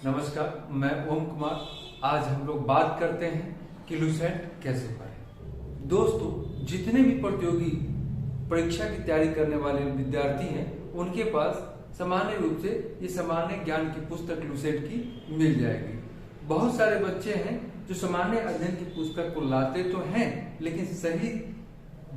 नमस्कार, मैं ओम कुमार। आज हम लोग बात करते हैं कि लुसेंट कैसे पढ़ें। दोस्तों, जितने भी प्रतियोगी परीक्षा की तैयारी करने वाले विद्यार्थी हैं, उनके पास सामान्य रूप से ये सामान्य ज्ञान की पुस्तक लुसेंट की मिल जाएगी। बहुत सारे बच्चे हैं जो सामान्य अध्ययन की पुस्तक को लाते तो हैं, लेकिन सही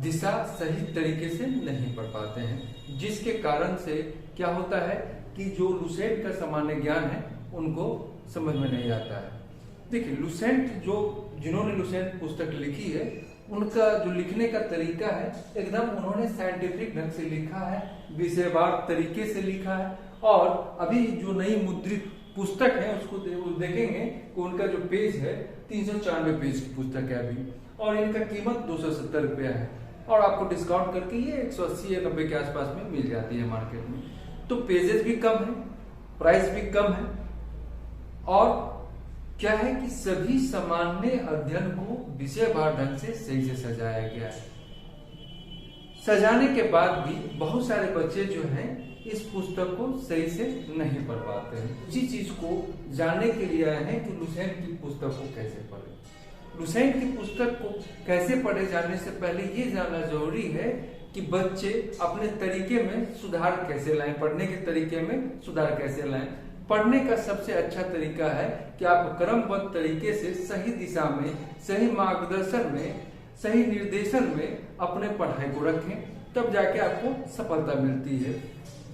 दिशा सही तरीके से नहीं पढ़ पाते हैं, जिसके कारण से क्या होता है कि जो लुसेंट का सामान्य ज्ञान है उनको समझ में नहीं आता है। देखिए, लुसेंट जिन्होंने लुसेंट पुस्तक लिखी है, उनका जो लिखने का तरीका है एकदम उन्होंने साइंटिफिक ढंग से लिखा है, विषयवार तरीके से लिखा है। और अभी जो नई मुद्रित पुस्तक है उसको देखेंगे कि उनका जो पेज है 394 पेज की पुस्तक है अभी, और इनका कीमत 270 रुपया है, और आपको डिस्काउंट करके ये 180 या 90 के आसपास में मिल जाती है मार्केट में। तो पेजेस भी कम है, प्राइस भी कम है, और क्या है कि सभी सामान्य अध्ययन को विषयवार ढंग से सही से सजाया गया है। सजाने के बाद भी बहुत सारे बच्चे जो हैं इस पुस्तक को सही से नहीं पढ़ पाते हैं। इसी चीज को जानने के लिए आए हैं कि लुसेंट की पुस्तक को कैसे पढ़े। लुसेंट की पुस्तक को कैसे पढ़े जानने से पहले ये जानना जरूरी है कि बच्चे अपने तरीके में सुधार कैसे लाएं, पढ़ने के तरीके में सुधार कैसे लाएं। पढ़ने का सबसे अच्छा तरीका है कि आप क्रमबद्ध तरीके से सही दिशा में, सही मार्गदर्शन में, सही निर्देशन में अपने पढ़ाई को रखें, तब जाके आपको सफलता मिलती है।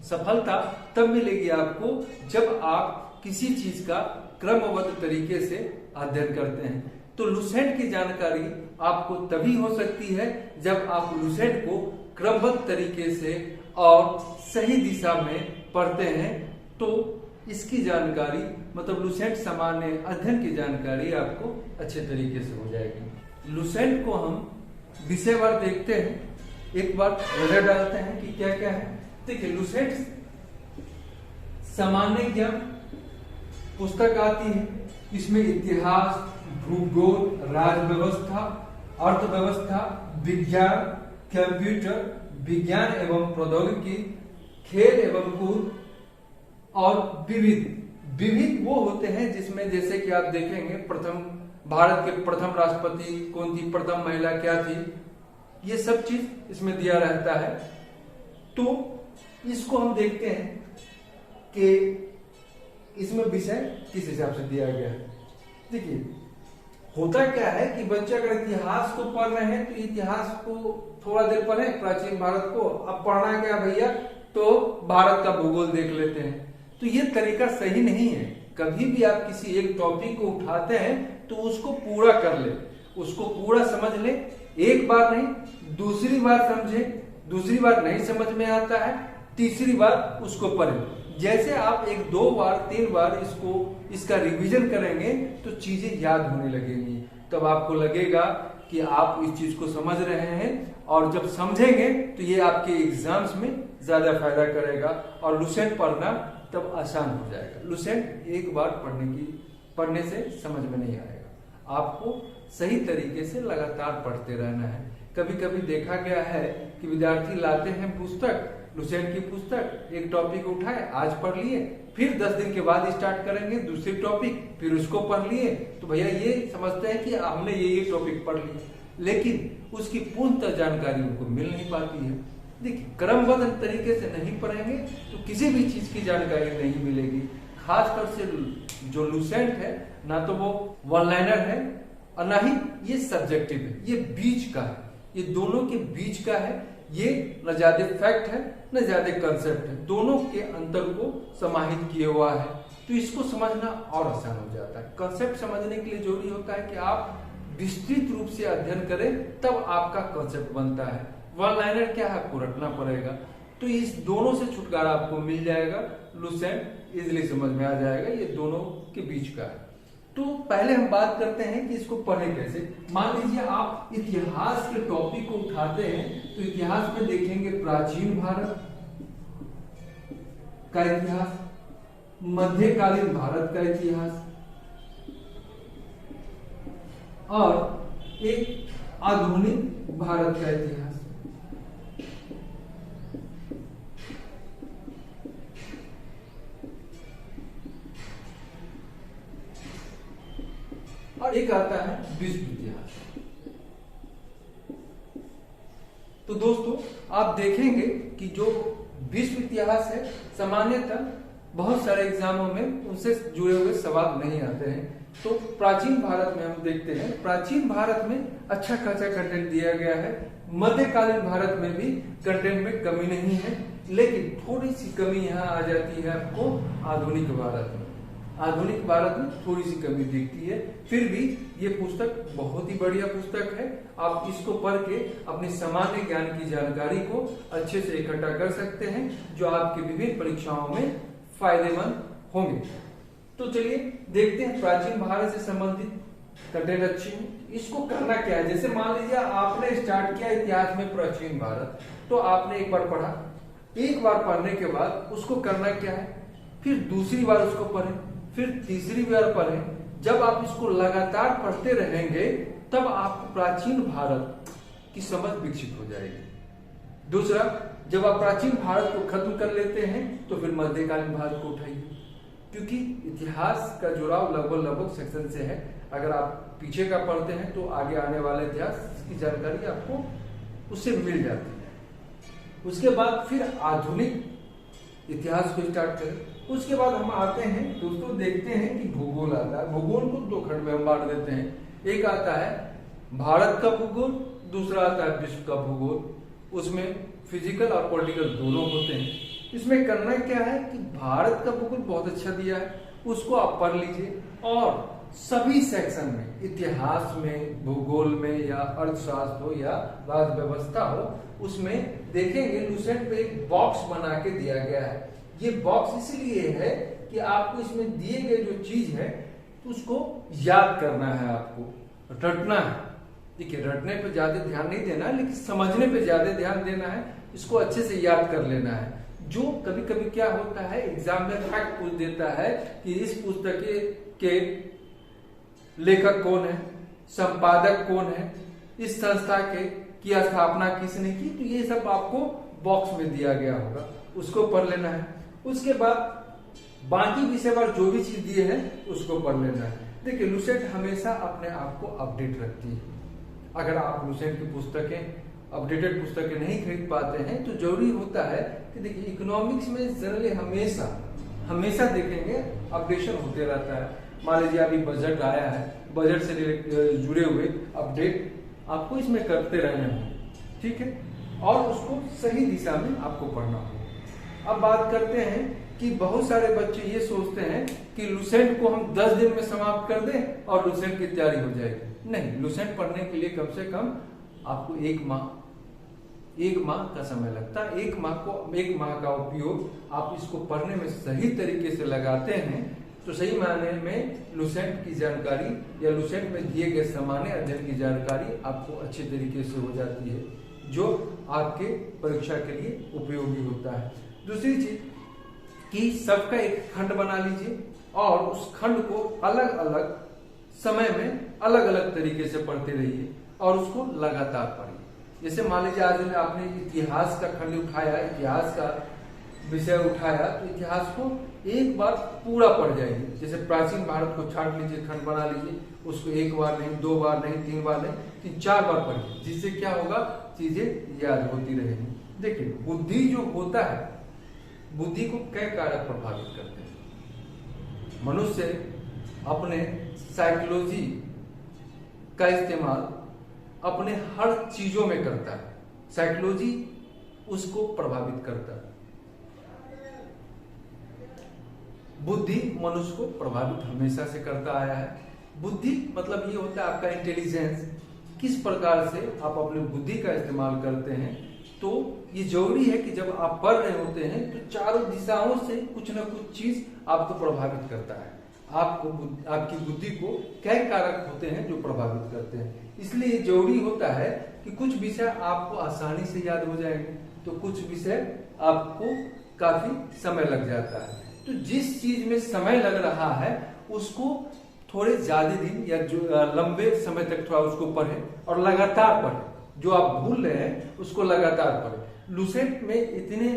सफलता तब मिलेगी आपको जब आप किसी चीज का क्रमबद्ध तरीके से अध्ययन करते हैं। तो लुसेंट की जानकारी आपको तभी हो सकती है जब आप लुसेंट को क्रमबद्ध तरीके से और सही दिशा में पढ़ते हैं। तो इसकी जानकारी मतलब लुसेंट सामान्य अध्ययन की जानकारी आपको अच्छे तरीके से हो जाएगी। लुसेंट को हम विषयवार देखते हैं, एक बार नजर डालते हैं कि क्या क्या है। देखिए, लुसेंट सामान्य ज्ञान पुस्तक आती है। इसमें इतिहास, भूगोल, राज्य व्यवस्था, अर्थव्यवस्था, विज्ञान, कंप्यूटर विज्ञान एवं प्रौद्योगिकी, खेल एवं कूद और विविध वो होते हैं जिसमें जैसे कि आप देखेंगे भारत के प्रथम राष्ट्रपति कौन थी, प्रथम महिला क्या थी, ये सब चीज इसमें दिया रहता है। तो इसको हम देखते हैं कि इसमें विषय किस हिसाब से दिया गया है। देखिए, होता क्या है कि बच्चे अगर इतिहास को पढ़ रहे हैं तो इतिहास को थोड़ा देर पढ़े, प्राचीन भारत को। अब पढ़ना क्या भैया, तो भारत का भूगोल देख लेते हैं। तो ये तरीका सही नहीं है। कभी भी आप किसी एक टॉपिक को उठाते हैं तो उसको पूरा कर ले, उसको पूरा समझ ले। एक बार नहीं, दूसरी बार समझे, दूसरी बार नहीं समझ में आता है, तीसरी बार उसको पढ़े। जैसे आप 1, 2 बार, 3 बार इसका रिवीजन करेंगे तो चीजें याद होने लगेंगी। तब आपको लगेगा कि आप इस चीज को समझ रहे हैं, और जब समझेंगे तो ये आपके एग्जाम्स में ज्यादा फायदा करेगा, और लुसेंट पढ़ना तब आसान हो जाएगा। लुसेंट एक बार पढ़ने से समझ में नहीं आएगा, आपको सही तरीके से लगातार पढ़ते रहना है। कभी कभी देखा गया है कि विद्यार्थी लाते हैं पुस्तक, लुसेंट की पुस्तक, एक टॉपिक उठाए, आज पढ़ लिए, फिर 10 दिन के बाद स्टार्ट करेंगे दूसरी टॉपिक, फिर उसको पढ़ लिए। तो भैया ये समझते हैं कि हमने ये टॉपिक पढ़ लिया, लेकिन उसकी पूर्णतः जानकारी उनको मिल नहीं पाती है। देखिए, क्रमबद्ध तरीके से नहीं पढ़ेंगे तो किसी भी चीज की जानकारी नहीं मिलेगी। खासकर से जो लुसेंट है, ना तो वो वन लाइनर है और ना ही ये सब्जेक्टिव है, ये बीच का है, ये दोनों के बीच का है। ये न ज्यादा फैक्ट है न ज्यादा कंसेप्ट है, दोनों के अंतर को समाहित किया हुआ है। तो इसको समझना और आसान हो जाता है। कंसेप्ट समझने के लिए जरूरी होता है कि आप विस्तृत रूप से अध्ययन करें, तब आपका कंसेप्ट बनता है। वन लाइनर क्या है, आपको रटना पड़ेगा। तो इस दोनों से छुटकारा आपको मिल जाएगा, लुसेंट इजिली समझ में आ जाएगा, ये दोनों के बीच का है। तो पहले हम बात करते हैं कि इसको पढ़े कैसे। मान लीजिए आप इतिहास के टॉपिक को उठाते हैं, तो इतिहास में देखेंगे प्राचीन भारत का इतिहास, मध्यकालीन भारत का इतिहास, और एक आधुनिक भारत का इतिहास। और एक आता है विश्व इतिहास। तो दोस्तों आप देखेंगे कि जो विश्व इतिहास है सामान्यतः बहुत सारे एग्जामों में उनसे जुड़े हुए सवाल नहीं आते हैं। तो प्राचीन भारत में हम देखते हैं, प्राचीन भारत में अच्छा खासा कंटेंट दिया गया है। मध्यकालीन भारत में भी कंटेंट में कमी नहीं है, लेकिन थोड़ी सी कमी यहाँ आ जाती है आपको आधुनिक भारत में। आधुनिक भारत में थोड़ी सी कमी दिखती है। फिर भी ये पुस्तक बहुत ही बढ़िया पुस्तक है। आप इसको पढ़ के अपनी सामान्य ज्ञान की जानकारी को अच्छे से इकट्ठा कर सकते हैं, जो आपकी विभिन्न परीक्षाओं में फायदेमंद होंगे। तो चलिए देखते हैं प्राचीन भारत से संबंधित कंटेंट अच्छी है। इसको करना क्या है, जैसे मान लीजिए आपने स्टार्ट किया इतिहास में प्राचीन भारत, तो आपने एक बार पढ़ा, एक बार पढ़ने के बाद उसको करना क्या है, फिर दूसरी बार उसको पढ़ें, फिर तीसरी बार पढ़ें। जब आप इसको लगातार पढ़ते रहेंगे तब आपको प्राचीन भारत की समझ विकसित हो जाएगी। दूसरा, जब आप प्राचीन भारत को खत्म कर लेते हैं तो फिर मध्यकालीन भारत को उठाइए, क्योंकि इतिहास का जुड़ाव लगभग सेक्शन से है। अगर आप पीछे का पढ़ते हैं तो आगे आने वाले इतिहास की जानकारी आपको उससे मिल जाती है। उसके बाद फिर आधुनिक इतिहास को स्टार्ट करें। उसके बाद हम आते हैं दोस्तों, देखते हैं कि भूगोल आता है। भूगोल को दो खंड में हम बांट देते हैं। एक आता है भारत का भूगोल, दूसरा आता है विश्व का भूगोल। उसमें फिजिकल और पॉलिटिकल दोनों होते हैं। इसमें करना क्या है कि भारत का भूगोल बहुत अच्छा दिया है, उसको आप पढ़ लीजिए। और सभी सेक्शन में, इतिहास में, भूगोल में, या अर्थशास्त्र हो या राज्य व्यवस्था हो, उसमें देखेंगे लुसेंट पे एक बॉक्स बना के दिया गया है। ये बॉक्स इसलिए है कि आपको इसमें दिए गए जो चीज है उसको याद करना है, आपको रटना है। देखिए, रटने पे ज्यादा ध्यान नहीं देना है, लेकिन समझने पे ज्यादा ध्यान देना है। इसको अच्छे से याद कर लेना है। जो कभी कभी क्या होता है, एग्जाम में फैक्ट पूछ देता है कि इस पुस्तक के लेखक कौन है, संपादक कौन है, इस संस्था की स्थापना किसने की, तो ये सब आपको बॉक्स में दिया गया होगा, उसको पढ़ लेना है। उसके बाद बाकी विषय पर जो भी चीज दिए हैं उसको पढ़ लेना है। देखिए, लुसेंट हमेशा अपने आप को अपडेट रखती है। अगर आप लुसेंट की पुस्तकें, अपडेटेड पुस्तकें नहीं खरीद पाते हैं तो जरूरी होता है कि देखिए, इकोनॉमिक्स में जनरली हमेशा देखेंगे अपडेशन होते रहता है। मान लीजिए अभी बजट आया है, बजट से जुड़े हुए अपडेट आपको इसमें करते रहने होंगे, ठीक है, और उसको सही दिशा में आपको पढ़ना होगा। अब बात करते हैं कि बहुत सारे बच्चे ये सोचते हैं कि लुसेंट को हम 10 दिन में समाप्त कर दें और लुसेंट की तैयारी हो जाएगी। नहीं, लुसेंट पढ़ने के लिए कम से कम आपको एक माह का समय लगता है। एक माह का उपयोग आप इसको पढ़ने में सही तरीके से लगाते हैं तो सही मायने में लुसेंट की जानकारी या लुसेंट में दिए गए सामान्य अध्ययन की जानकारी आपको अच्छे तरीके से हो जाती है, जो आपके परीक्षा के लिए उपयोगी होता है। दूसरी चीज कि सबका एक खंड बना लीजिए और उस खंड को अलग अलग समय में अलग अलग तरीके से पढ़ते रहिए और उसको लगातार पढ़िए। जैसे मान लीजिए आज आपने इतिहास का खंड उठाया, इतिहास का विषय उठाया, तो इतिहास को एक बार पूरा पढ़ जाइए। जैसे प्राचीन भारत को छांट लीजिए, खंड बना लीजिए, उसको एक बार नहीं, 2 बार नहीं, 3 बार नहीं, 3-4 बार पढ़िए, जिससे क्या होगा, चीजें याद होती रहेंगी। देखिए, बुद्धि जो होता है, बुद्धि को कई कारक प्रभावित करते हैं। मनुष्य अपने साइकोलॉजी का इस्तेमाल अपने हर चीजों में करता है। साइकोलॉजी उसको प्रभावित करता है। बुद्धि मनुष्य को प्रभावित हमेशा से करता आया है। बुद्धि मतलब ये होता है आपका इंटेलिजेंस, किस प्रकार से आप अपनी बुद्धि का इस्तेमाल करते हैं। तो ये जरूरी है कि जब आप पढ़ रहे होते हैं तो चारों दिशाओं से कुछ ना कुछ चीज आपको प्रभावित करता है। आपकी बुद्धि को कई कारक होते हैं जो प्रभावित करते हैं। इसलिए जरूरी होता है कि कुछ विषय आपको आसानी से याद हो जाएंगे, तो कुछ विषय आपको काफी समय लग जाता है। तो जिस चीज में समय लग रहा है उसको थोड़े ज्यादा दिन या जो लंबे समय तक थोड़ा उसको पढ़ें और लगातार पढ़ें। जो आप भूल रहे हैं उसको लगातार पढ़ें। लुसेंट में इतने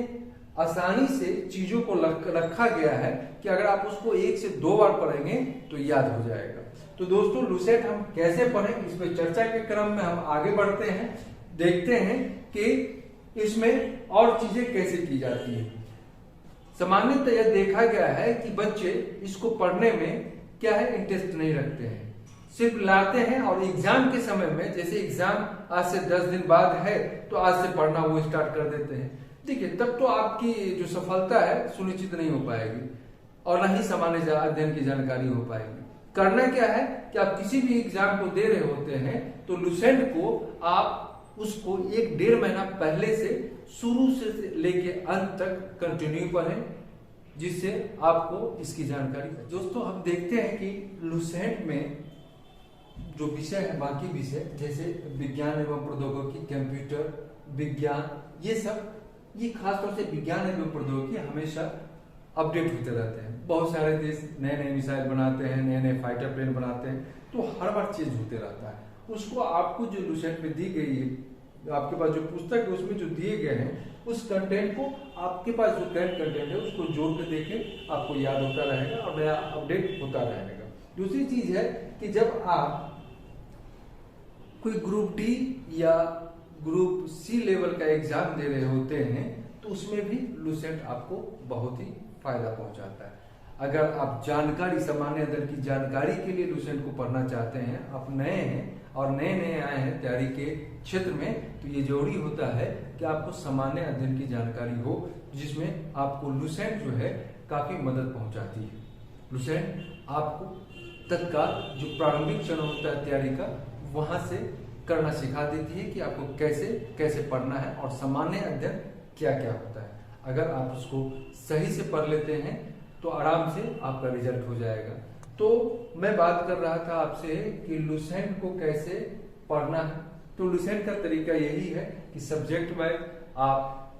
आसानी से चीजों को रखा गया है कि अगर आप उसको 1 से 2 बार पढ़ेंगे तो याद हो जाएगा। तो दोस्तों लुसेंट हम कैसे पढ़ें, इस पर चर्चा के क्रम में हम आगे बढ़ते हैं, देखते हैं कि इसमें और चीजें कैसे की जाती है। सामान्यतः यह देखा गया है कि बच्चे इसको पढ़ने में क्या है इंटरेस्ट नहीं रखते हैं, सिर्फ लाते हैं और एग्जाम के समय में, जैसे एग्जाम आज से 10 दिन बाद है तो आज से पढ़ना वो स्टार्ट कर देते हैं। देखिए तब तो आपकी जो सफलता है सुनिश्चित नहीं हो पाएगी और न ही सामान्य अध्ययन की जानकारी हो पाएगी। करना क्या है कि आप किसी भी एग्जाम को दे रहे होते हैं तो लुसेंट को आप उसको 1-1.5 महीना पहले से शुरू से लेके अंत तक कंटिन्यू पढ़ें, जिससे आपको इसकी जानकारी। दोस्तों हम देखते हैं कि लुसेंट में जो विषय है, बाकी विषय जैसे विज्ञान एवं प्रौद्योगिकी, कंप्यूटर विज्ञान, ये खासतौर से विज्ञान एवं प्रौद्योगिकी हमेशा अपडेट होते रहते हैं। बहुत सारे देश नए नए मिसाइल बनाते हैं, नए नए फाइटर प्लेन बनाते हैं, तो हर बार चेंज होते रहता है। उसको आपको जो लुसेंट में दी गई है, आपके पास जो पुस्तक है उसमें जो दिए गए हैं उस कंटेंट को, आपके पास जो करंट कंटेंट है उसको जोड़ के देखें, आपको याद होता रहेगा और नया अपडेट होता रहेगा। दूसरी चीज है कि जब आप कोई ग्रुप डी या ग्रुप सी लेवल का एग्जाम दे रहे होते हैं तो उसमें भी लुसेंट आपको बहुत ही फायदा पहुंचाता है। अगर आप जानकारी, सामान्य अध्ययन की जानकारी के लिए लुसेंट को पढ़ना चाहते हैं, आप नए हैं और नए आए हैं तैयारी के क्षेत्र में, तो ये जरूरी होता है कि आपको सामान्य अध्ययन की जानकारी हो, जिसमें आपको लुसेंट जो है काफी मदद पहुंचाती है। लुसेंट आपको तत्काल जो प्रारंभिक चरण होता है तैयारी का, वहां से करना सिखा देती है कि आपको कैसे कैसे पढ़ना है और सामान्य अध्ययन क्या क्या होता है। अगर आप उसको सही से पढ़ लेते हैं तो आराम से आपका रिजल्ट हो जाएगा। तो मैं बात कर रहा था आपसे कि लुसेंट को कैसे पढ़ना है। तो लुसेंट का तरीका यही है कि सब्जेक्ट वाइज आप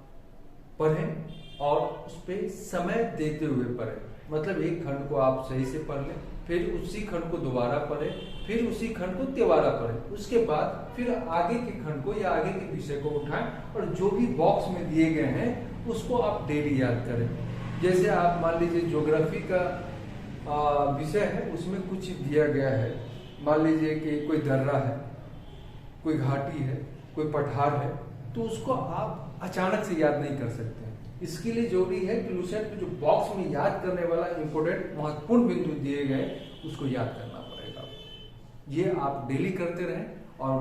पढ़ें और उस पर समय देते हुए पढ़ें। मतलब एक खंड को आप सही से पढ़ लें, फिर उसी खंड को दोबारा पढ़ें, फिर उसी खंड को तिबारा पढ़ें, उसके बाद फिर आगे के खंड को या आगे के विषय को उठाएं और जो भी बॉक्स में दिए गए हैं उसको आप डेली याद करें। जैसे आप मान लीजिए ज्योग्राफी का विषय है, उसमें कुछ दिया गया है, मान लीजिए कि कोई दर्रा है, कोई घाटी है, कोई पठार है, तो उसको आप अचानक से याद नहीं कर सकते। इसके लिए जरूरी है कि लुसेंट में जो बॉक्स में याद करने वाला इंपोर्टेंट महत्वपूर्ण बिंदु दिए गए उसको याद करना पड़ेगा। ये आप डेली करते रहें और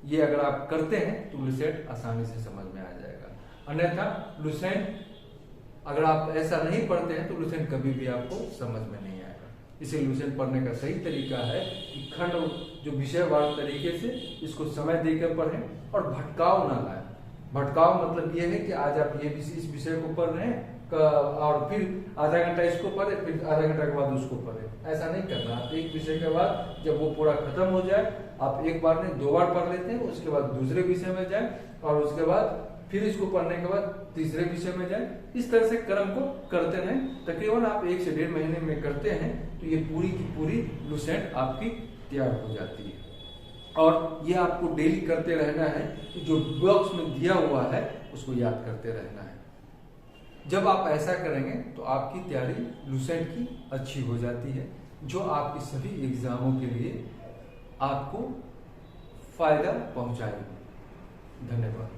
ये अगर आप करते हैं तो लुसेंट आसानी से समझ में आ जाएगा। अन्यथा लुसेंट अगर आप ऐसा नहीं पढ़ते हैं तो लुसेंट कभी भी आपको समझ में नहीं आएगा। इसे लुसेंट पढ़ने का सही तरीका है कि खंड जो विषयवार तरीके से इसको समय देकर पढ़ें और भटकाव ना लाएं। भटकाव मतलब ये है कि आज आप ये इस विषय को पढ़ रहे हैं और फिर आधा घंटा इसको पढ़े, फिर आधा घंटा के बाद उसको पढ़े। ऐसा नहीं करना। आप एक विषय के बाद जब वो पूरा खत्म हो जाए, आप एक बार नहीं 2 बार पढ़ लेते हैं, उसके बाद दूसरे विषय में जाए और उसके बाद फिर इसको पढ़ने के बाद तीसरे विषय में जाए। इस तरह से क्रम को करते रहें। तकरीबन आप 1 से 1.5 महीने में करते हैं तो ये पूरी की पूरी लुसेंट आपकी तैयार हो जाती है। और ये आपको डेली करते रहना है कि जो बॉक्स में दिया हुआ है उसको याद करते रहना है। जब आप ऐसा करेंगे तो आपकी तैयारी लुसेंट की अच्छी हो जाती है, जो आपकी सभी एग्जामों के लिए आपको फायदा पहुंचाएगी। धन्यवाद।